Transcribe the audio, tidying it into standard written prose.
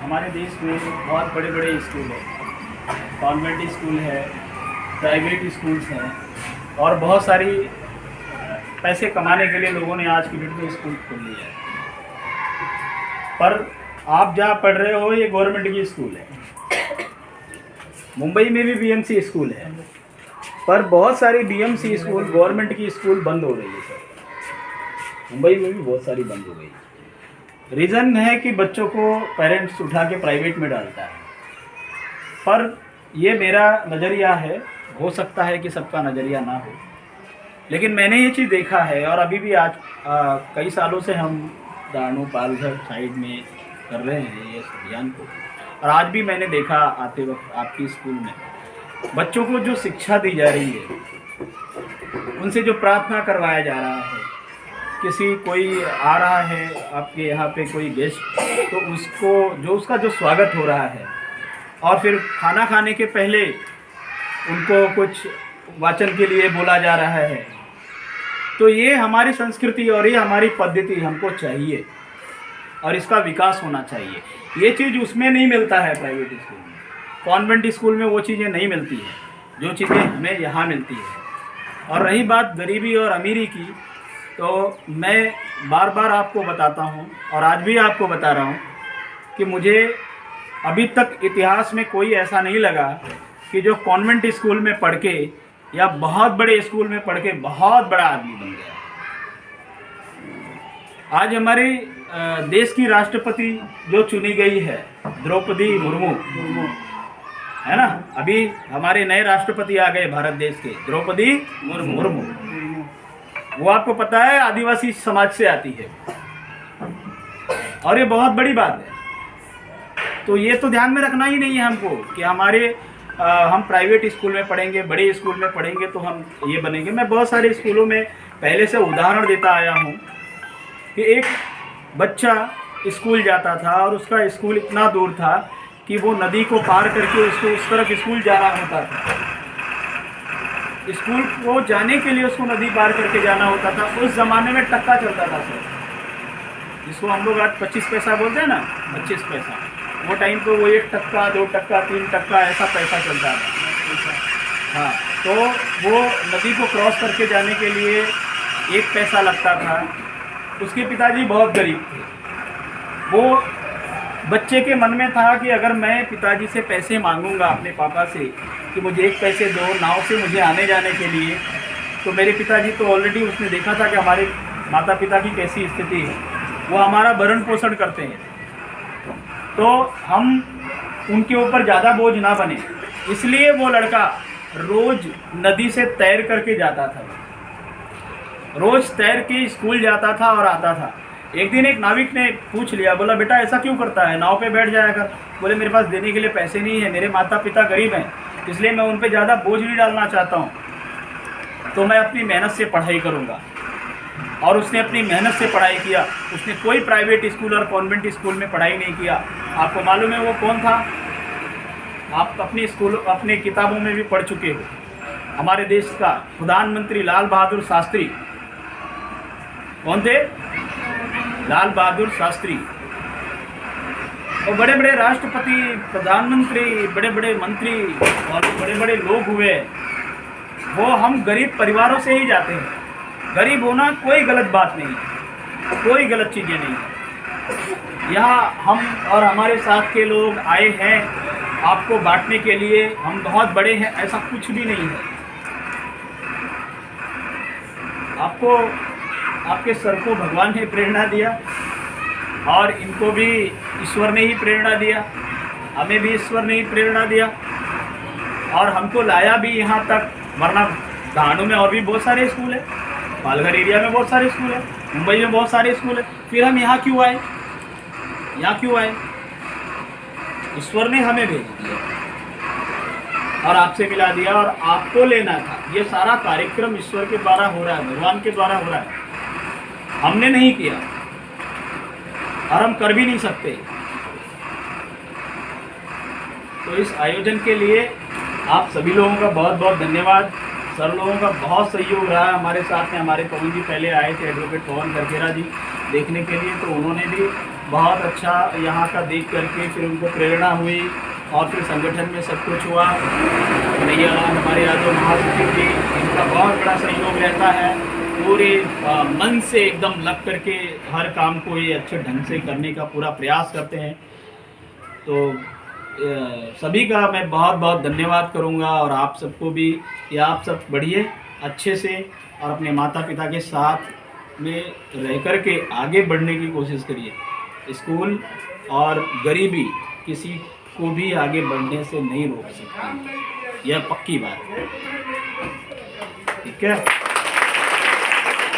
हमारे देश में बहुत बड़े बड़े स्कूल हैं, कॉन्वेंट स्कूल है, प्राइवेट स्कूल्स हैं और बहुत सारी पैसे कमाने के लिए लोगों ने आज की डेट में स्कूल खोल लिया है। पर आप जहाँ पढ़ रहे हो ये गवर्नमेंट की स्कूल है। मुंबई में भी बीएमसी स्कूल है, पर बहुत सारी बीएमसी स्कूल गवर्नमेंट की स्कूल बंद हो रही है सर। मुंबई में भी बहुत सारी बंद हो गई। रीज़न है कि बच्चों को पेरेंट्स उठा के प्राइवेट में डालता है। पर ये मेरा नज़रिया है, हो सकता है कि सबका नज़रिया ना हो, लेकिन मैंने ये चीज़ देखा है। और अभी भी आज कई सालों से हम दाणू पालघर साइड में कर रहे हैं ये अभियान को, और आज भी मैंने देखा आते वक्त आपकी स्कूल में बच्चों को जो शिक्षा दी जा रही है, उनसे जो प्रार्थना करवाया जा रहा है, किसी कोई आ रहा है आपके यहाँ पे कोई गेस्ट, तो उसको जो उसका जो स्वागत हो रहा है, और फिर खाना खाने के पहले उनको कुछ वाचन के लिए बोला जा रहा है, तो ये हमारी संस्कृति और ये हमारी पद्धति हमको चाहिए और इसका विकास होना चाहिए। ये चीज़ उसमें नहीं मिलता है प्राइवेट स्कूल में, कॉन्वेंट स्कूल में वो चीज़ें नहीं मिलती है जो चीज़ें हमें यहाँ मिलती है। और रही बात गरीबी और अमीरी की, तो मैं बार बार आपको बताता हूँ और आज भी आपको बता रहा हूँ कि मुझे अभी तक इतिहास में कोई ऐसा नहीं लगा कि जो कॉन्वेंट स्कूल में पढ़ के या बहुत बड़े स्कूल में पढ़ के बहुत बड़ा आदमी बन गया। आज हमारे देश की राष्ट्रपति जो चुनी गई है द्रौपदी मुर्मू, है ना, अभी हमारे नए राष्ट्रपति आ गए भारत देश के, द्रौपदी मुर्मू। वो आपको पता है आदिवासी समाज से आती है, और ये बहुत बड़ी बात है। तो ये तो ध्यान में रखना ही नहीं है हमको कि हम प्राइवेट स्कूल में पढ़ेंगे, बड़े स्कूल में पढ़ेंगे तो हम ये बनेंगे। मैं बहुत सारे स्कूलों में पहले से उदाहरण देता आया हूँ कि एक बच्चा स्कूल जाता था और उसका स्कूल इतना दूर था कि वो नदी को पार करके उसको उस तरफ स्कूल जाना होता था। स्कूल को जाने के लिए उसको नदी पार करके जाना होता था। उस ज़माने में टक्का चलता था सर, जिसको हम लोग आज 25 पैसा बोलते हैं ना, 25 पैसा। वो टाइम पे वो 1 टक्का, 2 टक्का, 3 टक्का ऐसा पैसा चलता था। हाँ, तो वो नदी को क्रॉस करके जाने के लिए 1 पैसा लगता था। उसके पिताजी बहुत गरीब थे। वो बच्चे के मन में था कि अगर मैं पिताजी से पैसे मांगूंगा अपने पापा से कि मुझे 1 पैसे दो नाव से मुझे आने जाने के लिए, तो मेरे पिताजी तो ऑलरेडी उसने देखा था कि हमारे माता पिता की कैसी स्थिति है, वो हमारा भरण पोषण करते हैं, तो हम उनके ऊपर ज़्यादा बोझ ना बने, इसलिए वो लड़का रोज़ नदी से तैर करके जाता था। रोज़ तैर के स्कूल जाता था और आता था। एक दिन एक नाविक ने पूछ लिया, बोला बेटा ऐसा क्यों करता है, नाव पे बैठ जाया कर। बोले मेरे पास देने के लिए पैसे नहीं है, मेरे माता पिता गरीब हैं, इसलिए मैं उन पे ज़्यादा बोझ नहीं डालना चाहता हूँ, तो मैं अपनी मेहनत से पढ़ाई करूँगा। और उसने अपनी मेहनत से पढ़ाई किया। उसने कोई प्राइवेट स्कूल और कॉन्वेंट स्कूल में पढ़ाई नहीं किया। आपको मालूम है वो कौन था? आप अपने किताबों में भी पढ़ चुके हो। हमारे देश का प्रधानमंत्री लाल बहादुर शास्त्री। कौन थे? लाल बहादुर शास्त्री। और बड़े बड़े राष्ट्रपति, प्रधानमंत्री, बड़े बड़े मंत्री और बड़े बड़े लोग हुए, वो हम गरीब परिवारों से ही जाते हैं। गरीब होना कोई गलत बात नहीं है, कोई गलत चीज़ें नहीं है। यहाँ हम और हमारे साथ के लोग आए हैं आपको बांटने के लिए, हम बहुत बड़े हैं, ऐसा कुछ भी नहीं है। आपको आपके सर को भगवान ने प्रेरणा दिया और इनको भी ईश्वर ने ही प्रेरणा दिया, हमें भी ईश्वर ने ही प्रेरणा दिया और हमको लाया भी यहाँ तक। वरना दाणू में और भी बहुत सारे स्कूल है, पालघर एरिया में बहुत सारे स्कूल है, मुंबई में बहुत सारे स्कूल है, फिर हम यहाँ क्यों आए? यहाँ क्यों आए? ईश्वर ने हमें भेज दिया और आपसे मिला दिया और आपको लेना था। ये सारा कार्यक्रम ईश्वर के द्वारा हो रहा है, भगवान के द्वारा हो रहा है, हमने नहीं किया और हम कर भी नहीं सकते। तो इस आयोजन के लिए आप सभी लोगों का बहुत बहुत धन्यवाद। सर लोगों का बहुत सहयोग रहा है हमारे साथ में। हमारे पवन जी पहले आए थे, एडवोकेट पवन गरगेरा जी, देखने के लिए, तो उन्होंने भी बहुत अच्छा यहाँ का देख करके फिर उनको प्रेरणा हुई और फिर संगठन में सब कुछ हुआ। भैया हमारे यादव महासचिव जी, इनका बहुत बड़ा सहयोग रहता है, पूरे मन से एकदम लग करके हर काम को ये अच्छे ढंग से करने का पूरा प्रयास करते हैं। तो सभी का मैं बहुत बहुत धन्यवाद करूंगा और आप सबको भी कि आप सब बढ़िए अच्छे से और अपने माता पिता के साथ में रह कर के आगे बढ़ने की कोशिश करिए। स्कूल और गरीबी किसी को भी आगे बढ़ने से नहीं रोक सकती, यह पक्की बात है। ठीक है।